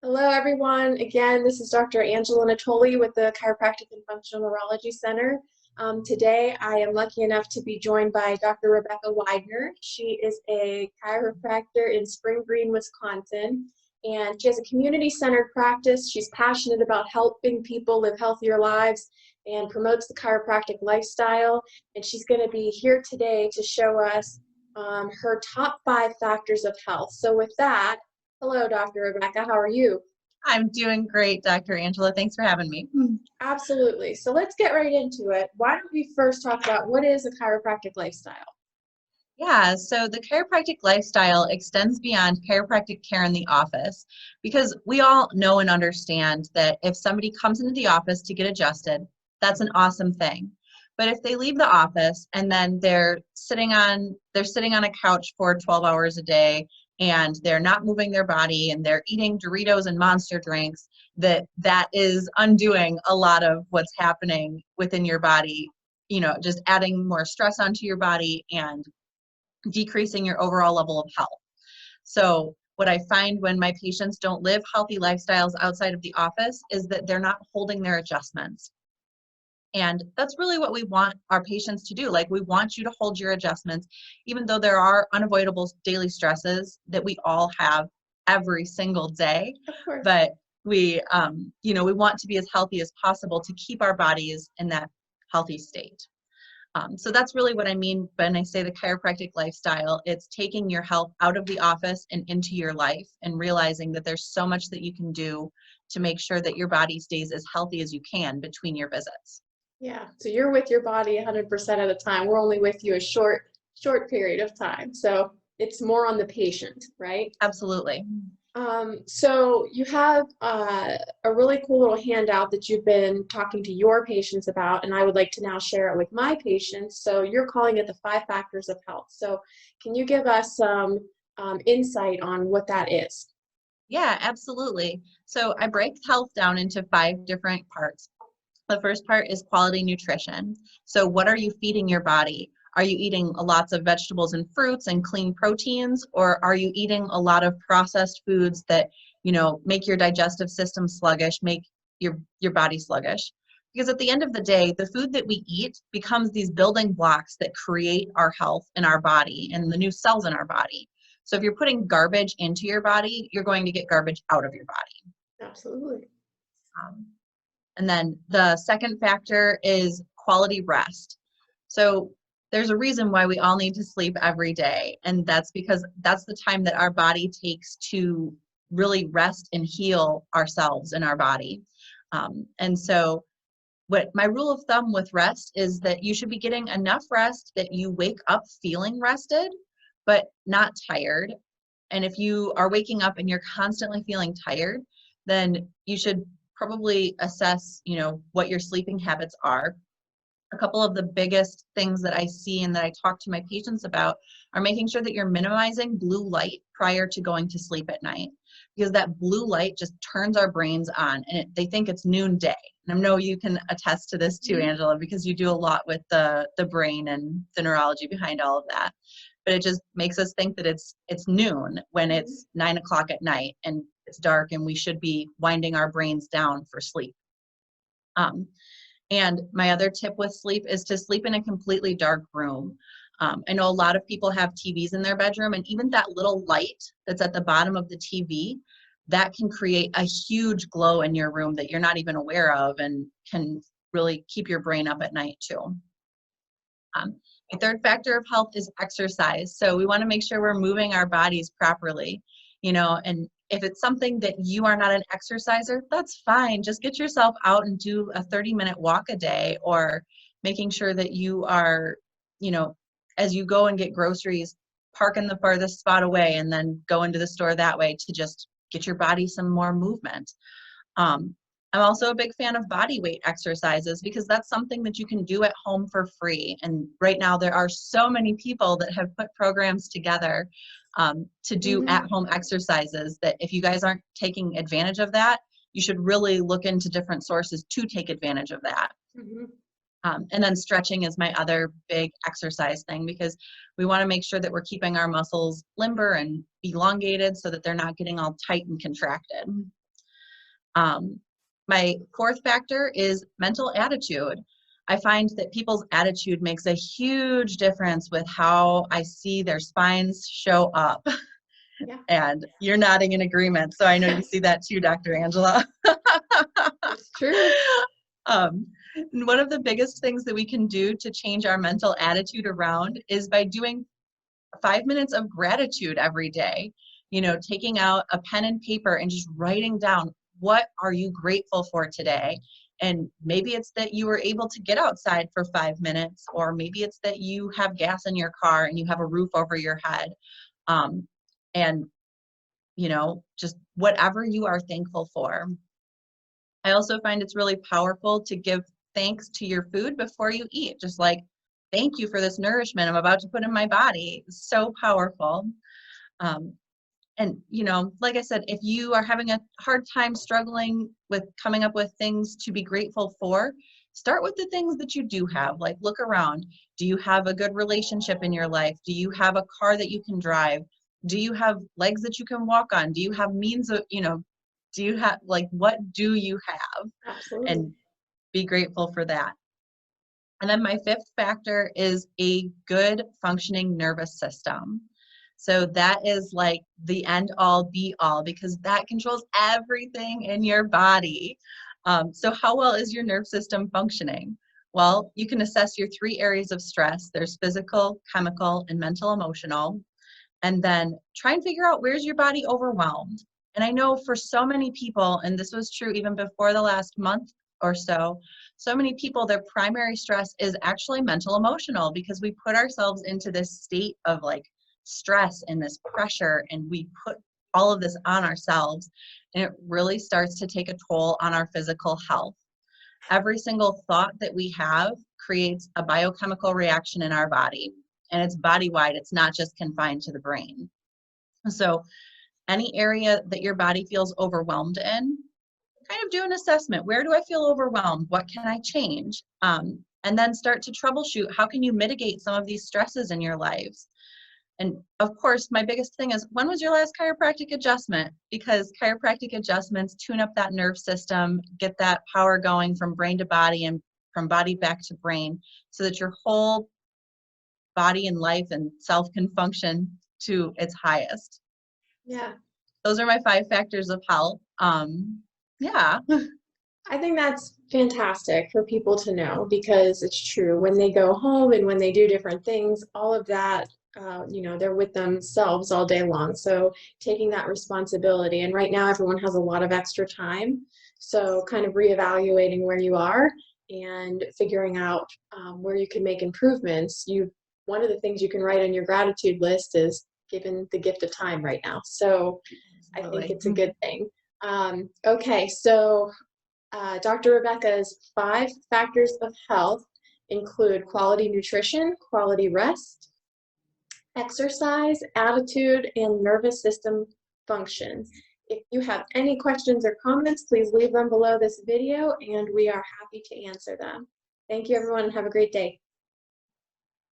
Hello, everyone. Again, this is Dr. Angela Natoli with the Chiropractic and Functional Neurology Center. Today, I am lucky enough to be joined by Dr. Rebecca Weidner. She is a chiropractor in Spring Green, Wisconsin, and she has a community-centered practice. She's passionate about helping people live healthier lives and promotes the chiropractic lifestyle. And she's going to be here today to show us her top 5 factors of health. So with that, hello, Dr. Rebecca. How are you? I'm doing great, Dr. Angela. Thanks for having me. Absolutely. So let's get right into it. Why don't we first talk about what is a chiropractic lifestyle? Yeah, so the chiropractic lifestyle extends beyond chiropractic care in the office because we all know and understand that if somebody comes into the office to get adjusted, that's an awesome thing. But if they leave the office and then they're sitting on a couch for 12 hours a day and they're not moving their body and they're eating Doritos and Monster drinks, that is undoing a lot of what's happening within your body, just adding more stress onto your body and decreasing your overall level of health. So what I find when my patients don't live healthy lifestyles outside of the office is that they're not holding their adjustments. And that's really what we want our patients to do. Like, we want you to hold your adjustments, even though there are unavoidable daily stresses that we all have every single day. Of course. But we want to be as healthy as possible to keep our bodies in that healthy state. So that's really what I mean when I say the chiropractic lifestyle. It's taking your health out of the office and into your life and realizing that there's so much that you can do to make sure that your body stays as healthy as you can between your visits. Yeah. So you're with your body 100% of the time. We're only with you a short period of time. So it's more on the patient, right? Absolutely. So you have a really cool little handout that you've been talking to your patients about, and I would like to now share it with my patients. So you're calling it the 5 factors of health. So can you give us some insight on what that is? Yeah, absolutely. So I break health down into 5 different parts. The first part is quality nutrition. So what are you feeding your body? Are you eating lots of vegetables and fruits and clean proteins, or are you eating a lot of processed foods that, make your digestive system sluggish, make your body sluggish? Because at the end of the day, the food that we eat becomes these building blocks that create our health in our body and the new cells in our body. So if you're putting garbage into your body, you're going to get garbage out of your body. Absolutely. Um, and then the second factor is quality rest. So there's a reason why we all need to sleep every day. And that's because that's the time that our body takes to really rest and heal ourselves and our body. And so what my rule of thumb with rest is that you should be getting enough rest that you wake up feeling rested, but not tired. And if you are waking up and you're constantly feeling tired, then you should probably assess, what your sleeping habits are. A couple of the biggest things that I see and that I talk to my patients about are making sure that you're minimizing blue light prior to going to sleep at night, because that blue light just turns our brains on and they think it's noonday. And I know you can attest to this too, Angela, because you do a lot with the brain and the neurology behind all of that. But it just makes us think that it's noon when it's 9 o'clock at night and it's dark and we should be winding our brains down for sleep. And my other tip with sleep is to sleep in a completely dark room. I know a lot of people have TVs in their bedroom, and even that little light that's at the bottom of the TV, that can create a huge glow in your room that you're not even aware of and can really keep your brain up at night too. The third factor of health is exercise. So we want to make sure we're moving our bodies properly, and if it's something that you are not an exerciser, that's fine. Just get yourself out and do a 30-minute walk a day, or making sure that you are, as you go and get groceries, park in the farthest spot away and then go into the store that way to just get your body some more movement. I'm also a big fan of body weight exercises because that's something that you can do at home for free. And right now there are so many people that have put programs together to do at-home exercises that if you guys aren't taking advantage of that, you should really look into different sources to take advantage of that. And then stretching is my other big exercise thing, because we want to make sure that we're keeping our muscles limber and elongated so that they're not getting all tight and contracted. My fourth factor is mental attitude. I find that people's attitude makes a huge difference with how I see their spines show up. Yeah. And you're nodding in agreement, so I know you see that too, Dr. Angela. It's true. One of the biggest things that we can do to change our mental attitude around is by doing 5 minutes of gratitude every day. You know, taking out a pen and paper and just writing down, what are you grateful for today? And maybe it's that you were able to get outside for 5 minutes, or maybe it's that you have gas in your car and you have a roof over your head. And, you know, just whatever you are thankful for. I also find it's really powerful to give thanks to your food before you eat. Just like, thank you for this nourishment I'm about to put in my body. It's so powerful. And, you know, like I said, if you are having a hard time struggling with coming up with things to be grateful for, start with the things that you do have. Like, look around. Do you have a good relationship in your life? Do you have a car that you can drive? Do you have legs that you can walk on? Do you have means of, you know, do you have, like, what do you have? Absolutely. And be grateful for that. And then my fifth factor is a good functioning nervous system. So that is like the end all be all, because that controls everything in your body. So how well is your nerve system functioning? Well, you can assess your 3 areas of stress. There's physical, chemical, and mental emotional. And then try and figure out, where's your body overwhelmed? And I know for so many people, and this was true even before the last month or so, so many people, their primary stress is actually mental emotional, because we put ourselves into this state of like stress and this pressure, and we put all of this on ourselves, and it really starts to take a toll on our physical health. Every single thought that we have creates a biochemical reaction in our body, and it's body-wide. It's not just confined to the brain. So any area that your body feels overwhelmed in, kind of do an assessment. Where do I feel overwhelmed? What can I change? And then start to troubleshoot. How can you mitigate some of these stresses in your lives? And of course, my biggest thing is, when was your last chiropractic adjustment? Because chiropractic adjustments tune up that nerve system, get that power going from brain to body and from body back to brain, so that your whole body and life and self can function to its highest. Yeah. Those are my 5 factors of health. Yeah. I think that's fantastic for people to know, because it's true. When they go home and when they do different things, all of that, you know, they're with themselves all day long. So taking that responsibility, and right now everyone has a lot of extra time. So kind of reevaluating where you are and figuring out where you can make improvements. One of the things you can write on your gratitude list is given the gift of time right now. So I think it's a good thing. Okay, so Dr. Rebecca's 5 factors of health include quality nutrition, quality rest, exercise, attitude, and nervous system function. If you have any questions or comments, please leave them below this video, and we are happy to answer them. Thank you, everyone, and have a great day.